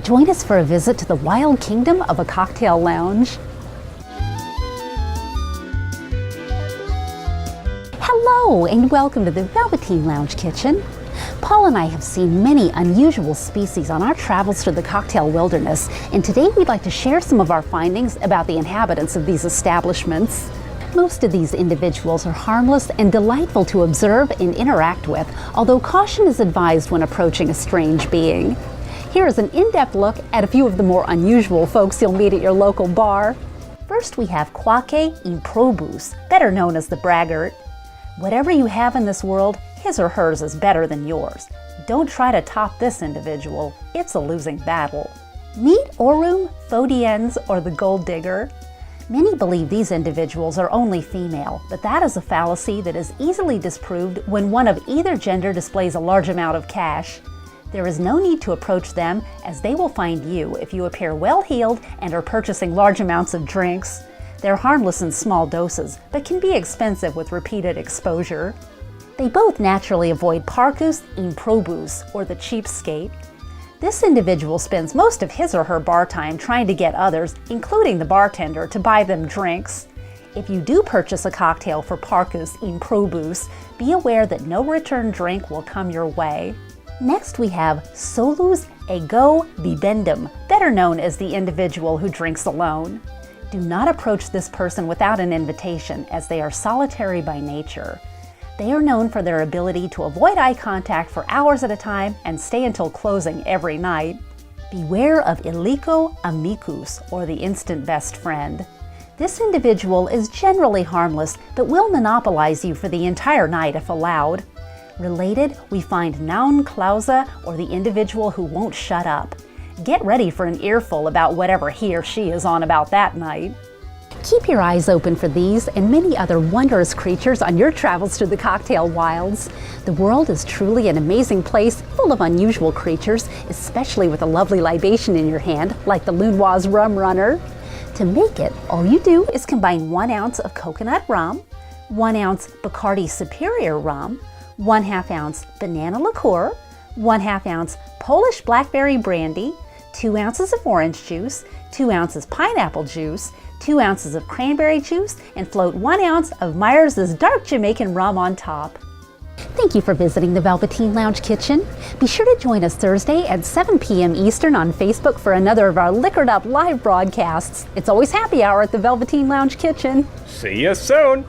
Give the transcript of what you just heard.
Join us for a visit to the wild kingdom of a cocktail lounge. Hello and welcome to the Velveteen Lounge Kitchen. Paul and I have seen many unusual species on our travels to the cocktail wilderness, and today we'd like to share some of our findings about the inhabitants of these establishments. Most of these individuals are harmless and delightful to observe and interact with, although caution is advised when approaching a strange being. Here is an in-depth look at a few of the more unusual folks you'll meet at your local bar. First we have QUAQUE IMPROBUS, better known as the Braggart. Whatever you have in this world, his or hers is better than yours. Don't try to top this individual, it's a losing battle. Meet AURUM, FODIENS, or the Golddigger. Many believe these individuals are only female, but that is a fallacy that is easily disproved when one of either gender displays a large amount of cash. There is no need to approach them, as they will find you if you appear well-heeled and are purchasing large amounts of drinks. They're harmless in small doses, but can be expensive with repeated exposure. They both naturally avoid PARCUS, IMPROBUS, or the Cheapskate. This individual spends most of his or her bar time trying to get others, including the bartender, to buy them drinks. If you do purchase a cocktail for PARCUS IMPROBUS, be aware that no return drink will come your way. Next we have SOLUS ego BIBENDUM, better known as the individual who drinks alone. Do not approach this person without an invitation, as they are solitary by nature. They are known for their ability to avoid eye contact for hours at a time and stay until closing every night. Beware of ILICO AMICUS, or the instant best friend. This individual is generally harmless, but will monopolize you for the entire night if allowed. Related, we find CLAUSA, or the individual who won't shut up. Get ready for an earful about whatever he or she is on about that night. Keep your eyes open for these and many other wondrous creatures on your travels to the cocktail wilds. The world is truly an amazing place full of unusual creatures, especially with a lovely libation in your hand like the Lun Wah Rum Runner. To make it, all you do is combine 1 ounce of coconut rum, 1 ounce Bacardi Superior rum, 1/2 ounce banana liqueur, 1/2 ounce Polish blackberry brandy, 2 ounces of orange juice, 2 ounces pineapple juice, 2 ounces of cranberry juice, and float 1 ounce of Myers' dark Jamaican rum on top. Thank you for visiting the Velveteen Lounge Kitchen. Be sure to join us Thursday at 7 p.m. Eastern on Facebook for another of our liquored up live broadcasts. It's always happy hour at the Velveteen Lounge Kitchen. See you soon!